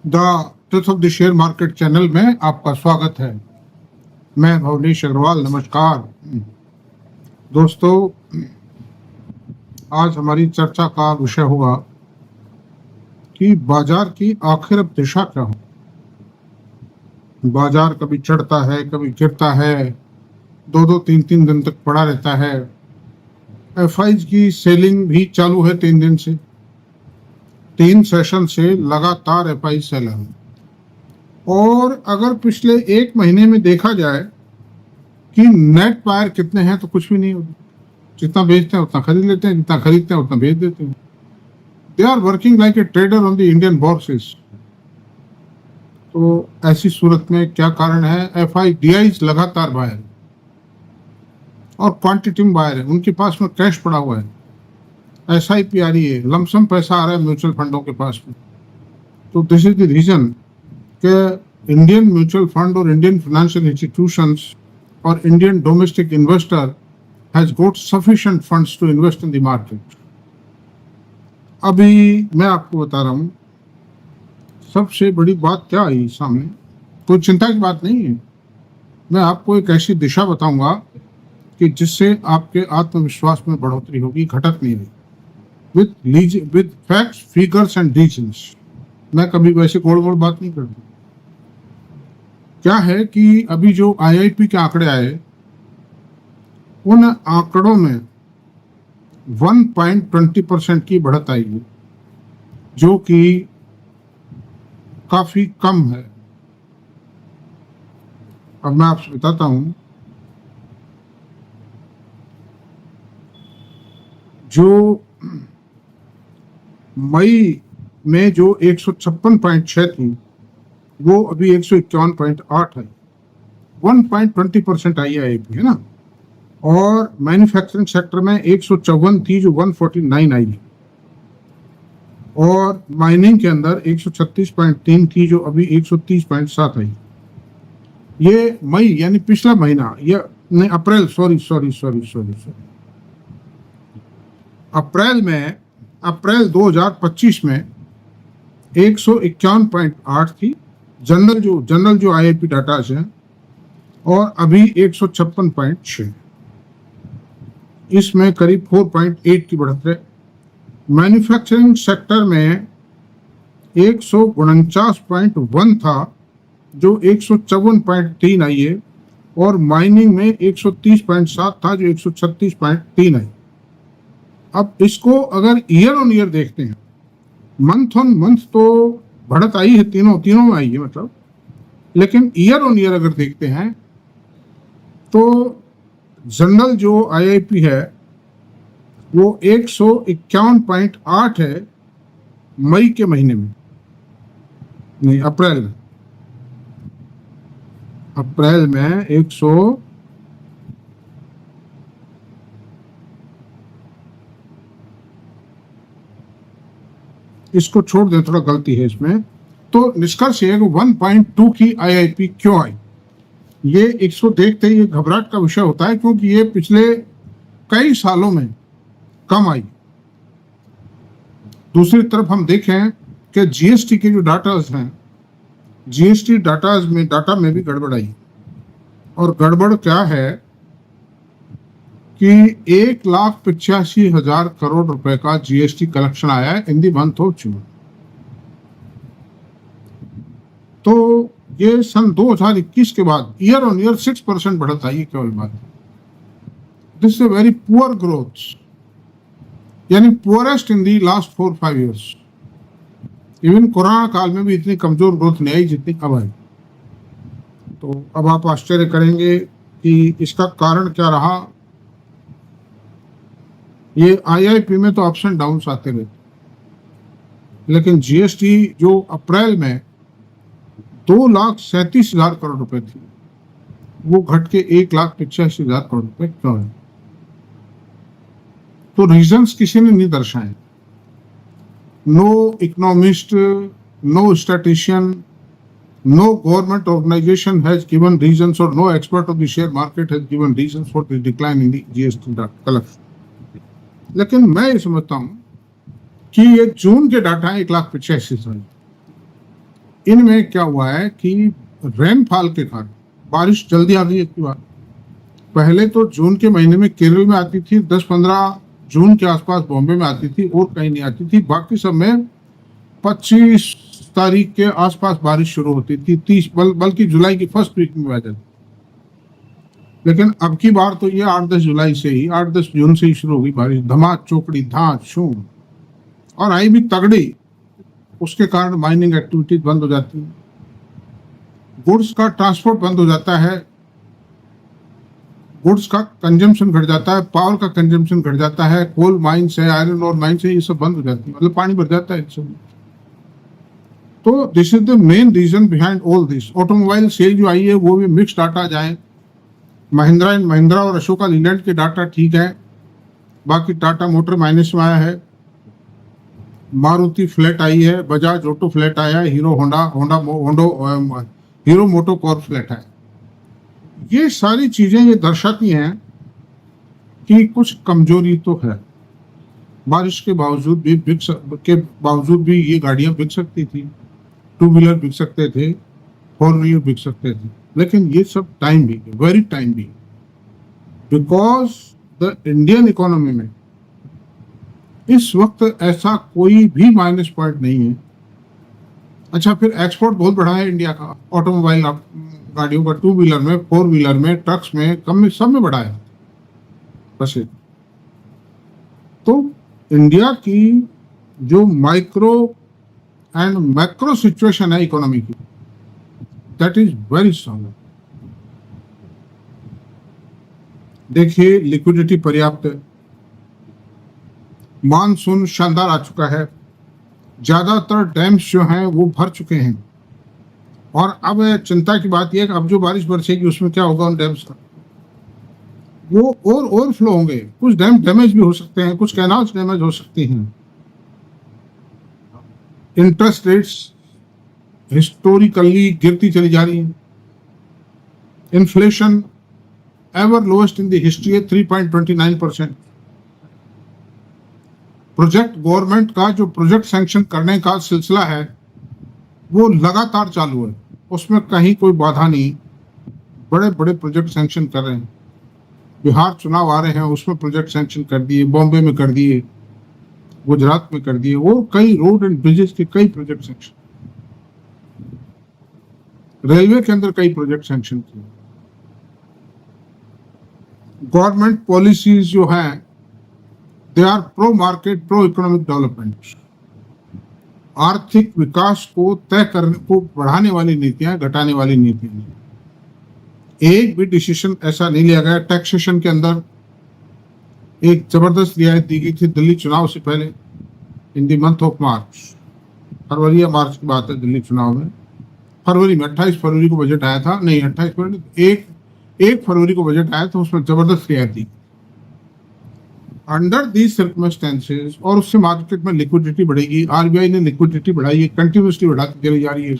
The truth of the share market channel में आपका स्वागत है। मैं भवनेश अग्रवाल, नमस्कार दोस्तों। आज हमारी चर्चा का विषय होगा कि बाजार की आखिर अब दिशा क्या हो। बाजार कभी चढ़ता है, कभी गिरता है, दो तीन दिन तक पड़ा रहता है। एफआईज की सेलिंग भी चालू है 3 दिन से, 3 सेशन से लगातार एफआई सेल है। और अगर पिछले 1 महीने में देखा जाए कि नेट बायर कितने हैं तो कुछ भी नहीं होता। जितना बेचते हैं उतना खरीद लेते हैं, जितना खरीदते हैं उतना बेच देते हैं। They are working like a trader on the Indian bourses. तो ऐसी सूरत में क्या कारण है? एफआईडीआईज लगातार बायर और क्वांटिटी में बायर है, उनके पास में कैश पड़ा हुआ है, एसआईपी आ रही है, लमसम पैसा आ रहा है म्यूचुअल फंडों के पास में। तो दिस इज द रीजन कि इंडियन म्यूचुअल फंड और इंडियन फाइनेंशियल इंस्टीट्यूशंस और Indian domestic investor has got sufficient funds to invest in the market. अभी मैं आपको बता रहा हूँ सबसे बड़ी बात क्या आई सामने। कोई चिंता की बात नहीं है, मैं आपको एक ऐसी दिशा बताऊंगा कि जिससे आपके आत्मविश्वास में बढ़ोतरी होगी, घटक नहीं होगी। With facts, figures and reasons. मैं कभी वैसे गोड़ बात नहीं करता। क्या है कि अभी जो आईआईपी के आंकड़े आए, उन आंकड़ों में 1.20% की बढ़त आई है, जो कि काफी कम है। अब मैं आपसे बताता हूं, जो मई में जो 156.6 थी, वो अभी 151.8 है। 1.20% आई है ना। और मैन्युफैक्चरिंग सेक्टर में 154 थी, जो 149 आई। और माइनिंग के अंदर 136.3 थी, जो अभी 130.7 आई। ये मई यानी पिछला महीना, ये नहीं अप्रैल, सॉरी अप्रैल 2025 में 151.8 थी जनरल जो आईआईपी डाटा है, और अभी 156.6। इसमें करीब 4.8 की बढ़त है। मैन्युफैक्चरिंग सेक्टर में 149.1 था, जो 154.3 आई है। और माइनिंग में 130.7 था, जो 136.3 आई। अब इसको अगर ईयर ऑन ईयर देखते हैं, मंथ ऑन मंथ तो बढ़त आई है, तीनों में आई है मतलब। लेकिन ईयर ऑन ईयर अगर देखते हैं तो जनरल जो आईआईपी है वो 151.8 है मई के महीने में, नहीं अप्रैल में 100 इसको छोड़ दें, थोड़ा गलती है इसमें। तो निष्कर्ष है कि 1.2 की आईआईपी क्यों आई। ये 100 देखते ही घबराहट का विषय होता है, क्योंकि ये पिछले कई सालों में कम आई। दूसरी तरफ हम देखें कि जीएसटी के जो डाटाज हैं, जीएसटी डाटा में भी गड़बड़ आई। और गड़बड़ क्या है कि 1,85,000 करोड़ रुपए का जीएसटी कलेक्शन आया है इन द मंथ ऑफ जून। तो ये सन 2021 के बाद ईयर ऑन ईयर 6% बढ़त आई है केवल बात। This is a very poor growth, यानी poorest in the last 4-5 years. Even corona काल में भी इतनी कमजोर ग्रोथ नहीं आई जितनी अब आई। तो अब आप आश्चर्य करेंगे कि इसका कारण क्या रहा। ये आईआईपी में तो अप्स एंड डाउन्स आते रहे, लेकिन जीएसटी जो अप्रैल में 2,37,000 करोड़ रुपए थी, वो घट के 1,85,000 करोड़ रुपए क्यों है? तो रीजंस किसी ने नहीं दर्शाए। No economist, no statistician, no government organization has given reasons, or no expert of the share market has given reasons for the decline in the GST collection. लेकिन मैं ये समझता हूं कि ये जून के डाटा 1,85,000, इनमें क्या हुआ है कि रेनफॉल के कारण बारिश जल्दी आ गई है की बात। पहले तो जून के महीने में केरल में आती थी, 10-15 जून के आसपास बॉम्बे में आती थी और कहीं नहीं आती थी। बाकी सब में 25 तारीख के आसपास बारिश शुरू होती थी, 30 बल्कि जुलाई की फर्स्ट वीक में आ जाती। लेकिन अब की बार तो ये 8-10 जुलाई से ही, 8-10 जून से ही शुरू होगी बारिश, धमाक चौकड़ी धाक शूम, और आई भी तगड़ी। उसके कारण माइनिंग एक्टिविटीज बंद हो जाती है, गुड्स का ट्रांसपोर्ट बंद हो जाता है, गुड्स का कंजम्पशन घट जाता है, पावर का कंजम्पशन घट जाता है, कोल माइन से, आयरन और माइन से, ये सब बंद हो जाती है, मतलब पानी भर जाता है सब। तो this is the main reason behind all this. Automobile sale जो आई है वो भी मिक्स डाटा जाए। महिंद्रा एंड महिंद्रा और अशोका लीलैंड के डाटा ठीक है, बाकी टाटा मोटर माइनस में आया है, मारुति फ्लैट आई है, बजाज ऑटो फ्लैट आया है, हीरो हीरो मोटो कॉर्प फ्लैट है। ये सारी चीजें ये दर्शाती हैं कि कुछ कमजोरी तो है। बारिश के बावजूद भी ये गाड़ियां बिक सकती थी, टू व्हीलर बिक सकते थे, फोर व्हीलर बिक सकते थे, लेकिन ये सब टाइम भी, वेरी टाइम भी, बिकॉज द इंडियन इकोनॉमी में इस वक्त ऐसा कोई भी माइनस पॉइंट नहीं है। अच्छा, फिर एक्सपोर्ट बहुत बढ़ा है इंडिया का, ऑटोमोबाइल गाड़ियों का, टू व्हीलर में, फोर व्हीलर में, ट्रक्स में, कम में, सब में बढ़ा है बस। तो इंडिया की जो माइक्रो एंड मैक्रो सिचुएशन है इकोनॉमी की, दैट इज वेरी स्ट्रांग। देखिए, लिक्विडिटी पर्याप्त है, मानसून शानदार आ चुका है, ज्यादातर डैम्स जो हैं वो भर चुके हैं, और अब चिंता की बात यह है कि अब जो बारिश बरसेगी उसमें क्या होगा उन डैम्स का, वो और ओवरफ्लो होंगे, कुछ डैम डैमेज भी हो सकते हैं, कुछ कैनाल्स डैमेज हो सकती हैं। इंटरेस्ट रेट्स हिस्टोरिकली गिरती चली जा रही है, inflation ever lowest in the history है 3.29%। प्रोजेक्ट गवर्नमेंट का जो प्रोजेक्ट सैंक्शन करने का सिलसिला है वो लगातार चालू है, उसमें कहीं कोई बाधा नहीं, बड़े बड़े प्रोजेक्ट सैंक्शन कर रहे हैं। बिहार चुनाव आ रहे हैं, उसमें प्रोजेक्ट सैंक्शन कर दिए, बॉम्बे में कर दिए, गुजरात में कर दिए, वो कई रोड एंड ब्रिजेस के कई प्रोजेक्ट सैंक्शन, रेलवे के अंदर कई प्रोजेक्ट सैंक्शन किए। गवर्नमेंट पॉलिसीज जो हैं they are pro market, pro economic development, आर्थिक विकास को तय करने को बढ़ाने वाली नीतियां, घटाने वाली नीतियां नहीं। एक भी डिसीजन ऐसा नहीं लिया गया। टैक्सेशन के अंदर एक जबरदस्त रियायत दी गई थी दिल्ली चुनाव से पहले, in the month of March, फरवरी या मार्च की बात है, दिल्ली चुनाव में फरवरी में 28 फरवरी को बजट आया था, नहीं 28 फरवरी, एक फरवरी को बजट आया था, उसमें जबरदस्त रियायत दी अंडर दीज सर्कमस्टेंसेस, और उससे मार्केट में लिक्विडिटी बढ़ेगी। आरबीआई ने लिक्विडिटी बढ़ाई है, कंटिन्यूसली बढ़ाती चली जा रही है,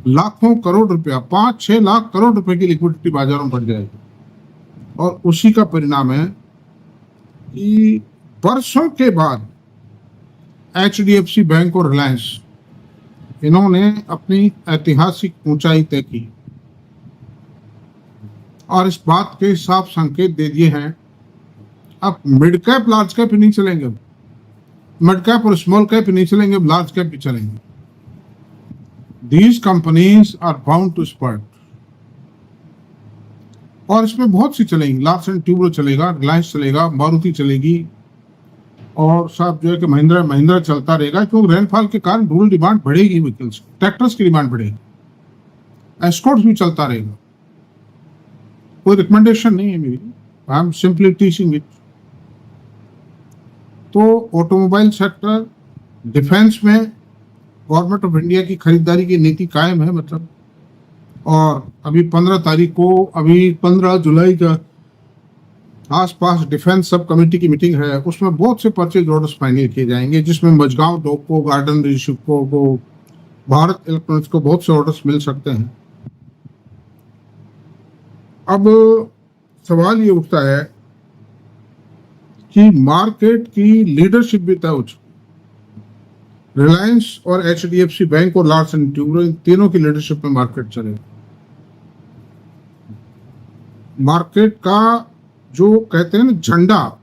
लाखों करोड़ रुपया, 5-6 लाख करोड़ रुपए की लिक्विडिटी बाजारों में बढ़ जाएगी, और उसी का परिणाम है कि वर्षों के बाद एचडीएफसी बैंक और रिलायंस, इन्होंने अपनी ऐतिहासिक ऊंचाई तय की, और इस बात के साफ संकेत दे दिए हैं अब मिड कैप लार्ज कैप ही नहीं चलेंगे, मिड कैप और स्मॉल कैप ही नहीं चलेंगे, लार्ज कैप भी चलेंगे। These companies are bound to spurt, और इसमें बहुत सी चलेंगी, लार्सन ट्यूब्रो चलेगा, रिलायंस चलेगा, मारुति चलेगी, और साहब जो है कि महिंद्रा चलता रहेगा, क्योंकि रेनफॉल के कारण रूरल डिमांड बढ़ेगी, व्हीकल्स, ट्रैक्टर्स की डिमांड बढ़ेगी, एस्कॉर्ट्स भी चलता रहेगा। कोई रिकमेंडेशन नहीं है मेरी, I am simply teaching it. तो ऑटोमोबाइल सेक्टर, डिफेंस में गवर्नमेंट ऑफ इंडिया की खरीदारी की नीति कायम है, मतलब, और अभी 15 तारीख को, अभी 15 जुलाई का आसपास डिफेंस सब कमेटी की मीटिंग है, उसमें बहुत से परचेज ऑर्डर्स फाइनल किए जाएंगे, जिसमें मजगांव डोको, गार्डन रिशिको को, भारत इलेक्ट्रॉनिक्स को बहुत से ऑर्डर्स मिल सकते हैं। अब सवाल ये उठता है कि मार्केट की लीडरशिप भी तय हो चुकी, रिलायंस और एचडीएफसी बैंक और लार्सन ट्यूब्रो, इन तीनों की लीडरशिप में मार्केट चलेगा। मार्केट का जो कहते हैं ना झंडा,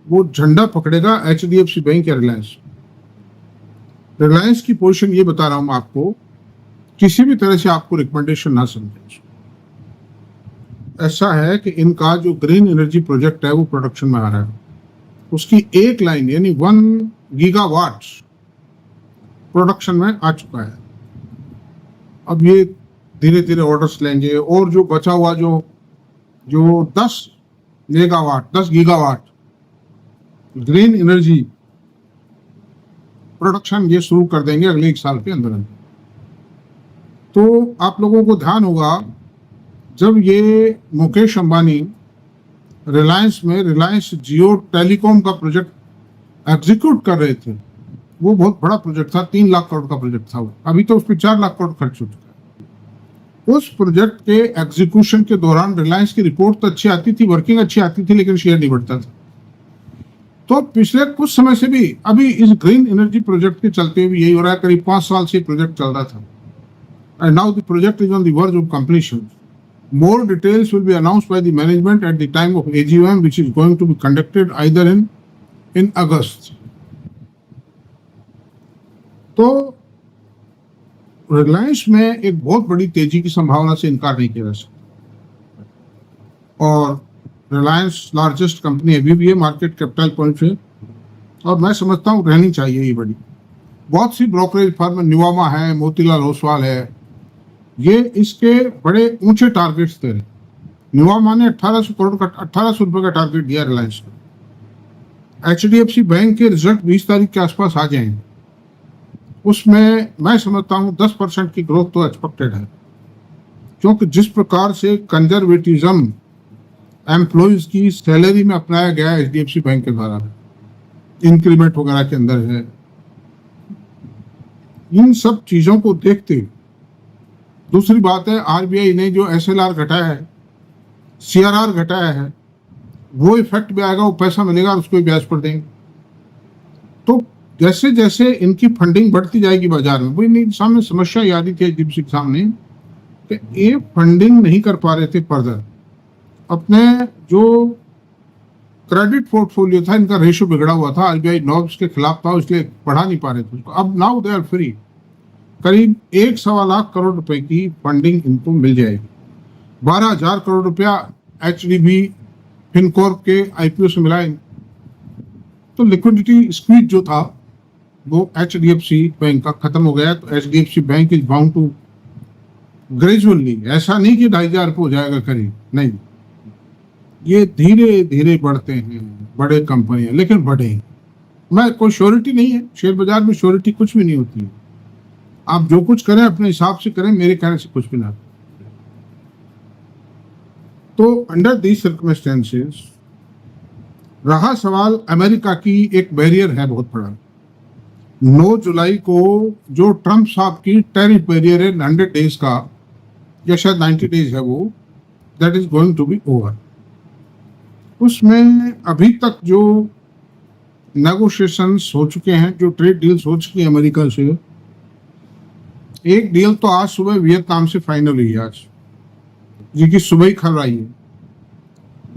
वो झंडा पकड़ेगा एचडीएफसी बैंक या रिलायंस। रिलायंस की पोजीशन ये बता रहा हूं आपको, किसी भी तरह से आपको रिकमेंडेशन ना समझे। ऐसा है कि इनका जो ग्रीन एनर्जी प्रोजेक्ट है वो प्रोडक्शन में आ रहा है, उसकी एक लाइन यानी 1 गीगावाट प्रोडक्शन में आ चुका है। अब ये धीरे धीरे ऑर्डर्स लेंगे और जो बचा हुआ जो 10 गीगावाट ग्रीन एनर्जी प्रोडक्शन ये शुरू कर देंगे अगले 1 साल के अंदर। तो आप लोगों को ध्यान होगा, जब ये मुकेश अंबानी रिलायंस जियो टेलीकॉम का प्रोजेक्ट एग्जीक्यूट कर रहे थे, वो बहुत बड़ा प्रोजेक्ट था, 3 लाख करोड़ का प्रोजेक्ट था वो। अभी तो उस पर 4 लाख करोड़ खर्च हो चुका है। उस प्रोजेक्ट के एग्जीक्यूशन के दौरान रिलायंस की रिपोर्ट तो अच्छी आती थी, वर्किंग अच्छी आती थी, लेकिन शेयर नहीं बढ़ता था। तो पिछले कुछ समय से भी अभी इस ग्रीन एनर्जी प्रोजेक्ट के चलते भी यही हो रहा है। करीब 5 साल से प्रोजेक्ट चल रहा था, and now the project is on the verge of completion. More details will be announced by the management at the time of AGM, which is going to be conducted either in August. तो रिलायंस में एक बहुत बड़ी तेजी की संभावना से इनकार नहीं किया जा सकता, और रिलायंस लार्जेस्ट कंपनी अभी भी है मार्केट कैपिटल पॉइंट से, और मैं समझता हूँ रहनी चाहिए ये बड़ी। बहुत सी ब्रोकरेज फर्म, न्यूवामा है, मोतीलाल ओसवाल है, ये इसके बड़े ऊंचे टारगेट्स दे रहे। न्यूवामा ने 1800 रुपए का टारगेट दिया रिलायंस को। एचडीएफसी बैंक के रिजल्ट 20 तारीख के आसपास आ जाएंगे, उसमें मैं समझता हूँ 10% की ग्रोथ तो एक्सपेक्टेड है, क्योंकि जिस प्रकार से कंजर्वेटिज्म एम्प्लॉइज की सैलरी में अपनाया गया एचडीएफसी बैंक के द्वारा, इंक्रीमेंट वगैरह के अंदर है, इन सब चीजों को देखते हुए दूसरी बात है आरबीआई ने जो एसएलआर घटाया है, सीआरआर घटाया है, वो इफेक्ट भी आएगा, वो पैसा मिलेगा और उसको भी ब्याज पर देंगे। तो जैसे जैसे इनकी फंडिंग बढ़ती जाएगी बाजार में, वही सामने समस्या ये आ रही थी एचडीएफसी के सामने कि ये फंडिंग नहीं कर पा रहे थे फर्दर। अपने जो क्रेडिट पोर्टफोलियो था, इनका रेशो बिगड़ा हुआ था, आरबीआई नॉर्म्स के खिलाफ था, इसलिए बढ़ा नहीं पा रहे थे उसको। अब नाउ दे आर फ्री, करीब 1.25 लाख करोड़ रुपए की फंडिंग इनको मिल जाएगी। 12,000 करोड़ रुपया एचडीबी फिनकॉर्प के आईपीओ से मिलाएंगे, तो लिक्विडिटी स्क्वीज जो था वो एचडीएफसी बैंक का खत्म हो गया। तो HDFC bank is bound to gradually, ऐसा नहीं कि 2,500 हो जाएगा करीब, नहीं, ये धीरे धीरे बढ़ते हैं बड़े कंपनियां, लेकिन बढ़े। मैं कोई श्योरिटी नहीं है, शेयर बाजार में श्योरिटी कुछ भी नहीं होती है। आप जो कुछ करें अपने हिसाब से करें, मेरे कहने से कुछ भी ना। तो अंडर दीज सर्कमस्टेंसेस रहा सवाल, अमेरिका की एक बैरियर है बहुत बड़ा। 9 जुलाई को जो ट्रंप साहब की टैरिफ बैरियर है 100 डेज का, या शायद 90 डेज है, वो that is going to be over. उसमें अभी तक जो नेगोशिएशंस हो चुके हैं, जो ट्रेड डील्स हो चुकी है अमेरिका से, एक डील तो आज सुबह वियतनाम से फाइनल हुई है, आज जिसकी सुबह ही खबर आई है।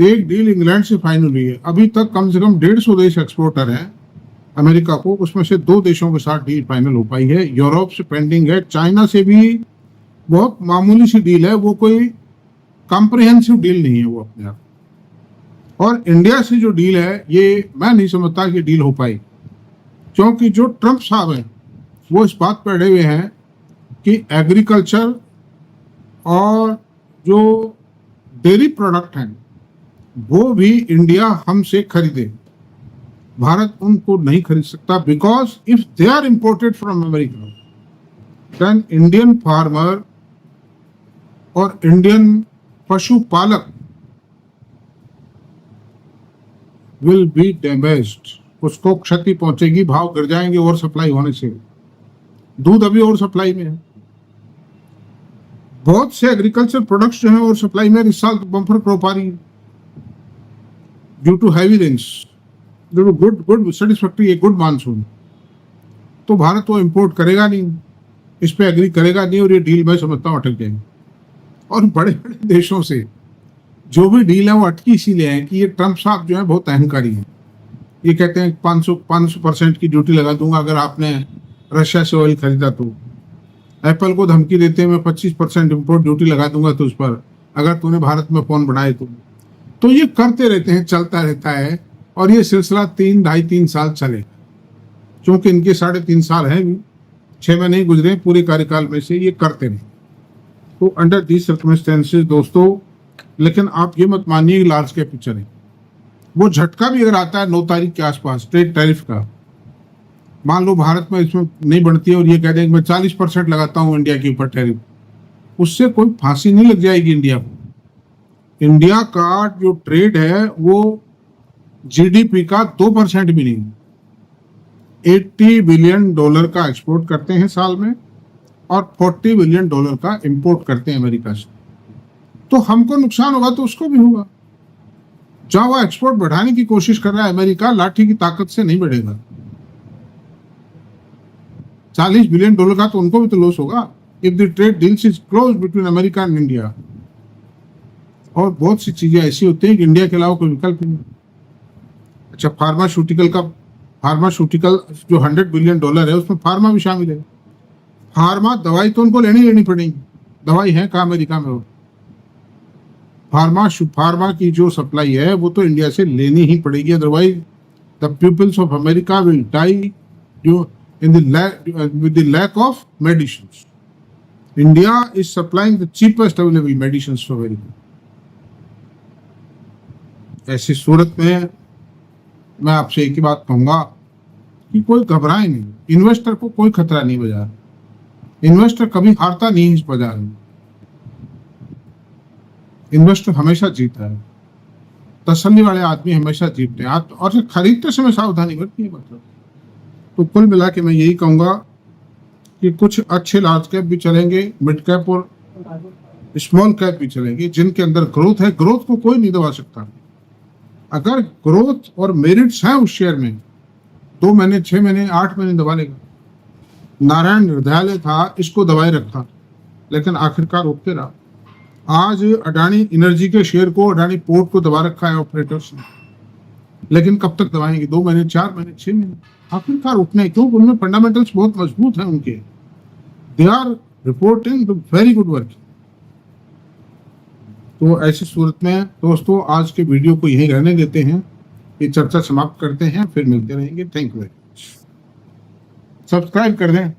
एक डील इंग्लैंड से फाइनल हुई है। अभी तक कम से कम 150 देश एक्सपोर्टर हैं अमेरिका को, उसमें से 2 देशों के साथ डील फाइनल हो पाई है। यूरोप से पेंडिंग है, चाइना से भी बहुत मामूली सी डील है, वो कोई कॉम्प्रिहेंसिव डील नहीं है वो अपने आप। और इंडिया से जो डील है, ये मैं नहीं समझता कि डील हो पाई, क्योंकि जो ट्रंप साहब हैं वो इस बात पर अड़े हुए हैं कि एग्रीकल्चर और जो डेयरी प्रोडक्ट हैं वो भी इंडिया हमसे खरीदे, भारत उनको नहीं खरीद सकता, because if they are imported from America then Indian farmer और इंडियन पशुपालक विल बी डैमेज्ड, उसको क्षति पहुंचेगी, भाव गिर जाएंगे ओवर सप्लाई होने से। दूध अभी ओवर सप्लाई में है, बहुत से एग्रीकल्चर प्रोडक्ट्स जो हैं और सप्लाई में। इस साल तो बम्पर क्रॉप आ रही है due to heavy rains, good satisfactory, एक गुड मानसून। तो भारत वो इंपोर्ट करेगा नहीं, इस पे एग्री करेगा नहीं, और ये डील मैं समझता हूँ अटक जाएगी। और बड़े बड़े देशों से जो भी डील है वो अटकी इसीलिए है कि ये ट्रम्प साहब जो है बहुत अहंकारी हैं। ये कहते हैं 500% की ड्यूटी लगा दूंगा अगर आपने रशिया से ऑयल खरीदा तो। एप्पल को धमकी देते हैं मैं 25% इम्पोर्ट ड्यूटी लगा दूंगा तो उस पर, अगर तूने भारत में फोन बढ़ाए तो ये करते रहते हैं, चलता रहता है। और ये सिलसिला 3-2.5-3 साल चलेगा, क्योंकि इनके 3.5 साल हैं भी, 6 महीने ही गुजरे पूरे कार्यकाल में से, ये करते रहे। तो अंडर दीज सर्कमस्टेंसेस दोस्तों, लेकिन आप ये मत मानिए लार्ज स्केल पिक्चर है। वो झटका भी अगर आता है 9 तारीख के आसपास ट्रेड टैरिफ का, मान लो भारत में इसमें नहीं बढ़ती है और ये कह दें कि मैं 40% लगाता हूँ इंडिया के ऊपर टैरिफ, उससे कोई फांसी नहीं लग जाएगी इंडिया को। इंडिया का जो ट्रेड है वो जीडीपी का 2% भी नहीं, $80 बिलियन का एक्सपोर्ट करते हैं साल में और $40 बिलियन का इंपोर्ट करते हैं अमेरिका से। तो हमको नुकसान होगा तो उसको भी होगा। जहां वो एक्सपोर्ट बढ़ाने की कोशिश कर रहा है अमेरिका, लाठी की ताकत से नहीं बढ़ेगा। $40 बिलियन का तो उनको भी तो लॉस होगा if the trade deals is close between America and India. और बहुत सी चीजें ऐसी होती हैं कि इंडिया के अलावा कोई विकल्प नहीं। अच्छा, फार्मास्यूटिकल जो $100 बिलियन है उसमें फार्मा भी शामिल है। फार्मा दवाई तो उनको लेनी पड़ेगी, दवाई है कहाँ अमेरिका में। वो फार्मा की जो सप्लाई है वो तो इंडिया से लेनी ही पड़ेगी, otherwise the peoples of America will die with the lack of medicines. India is supplying the cheapest available medicines to America. ऐसी सूरत में मैं आपसे एक ही बात कहूंगा कि कोई घबराए नहीं, इन्वेस्टर को कोई खतरा नहीं बाजार, इन्वेस्टर कभी हारता नहीं इस बाजार में, इन्वेस्टर हमेशा जीता है, तसल्ली वाले आदमी हमेशा जीतते हैं। और खरीदते समय सावधानी बरतिए। मतलब तो कुल मिला के मैं यही कहूंगा कि कुछ अच्छे लार्ज कैप भी चलेंगे, मिड कैप और स्मॉल कैप भी चलेंगे, जिनके अंदर ग्रोथ है। ग्रोथ को कोई नहीं दबा सकता। अगर ग्रोथ और मेरिट्स हैं उस शेयर में, 2 महीने 6 महीने 8 महीने दबा लेगा। नारायण हृदयालय था, इसको दबाए रखा, लेकिन आखिरकार उठते रहा। आज अडानी एनर्जी के शेयर को, अडानी पोर्ट को दबा रखा है ऑपरेटर्स ने, लेकिन कब तक दबाएंगे? 2 महीने 4 महीने 6 महीने, आखिरकार उठने क्यों? उनमें फंडामेंटल्स बहुत मजबूत हैं उनके। They are reporting very good work. तो ऐसी सूरत में दोस्तों आज के वीडियो को यहीं रहने देते हैं, ये चर्चा समाप्त करते हैं, फिर मिलते रहेंगे। Thank you very much. Subscribe कर दें।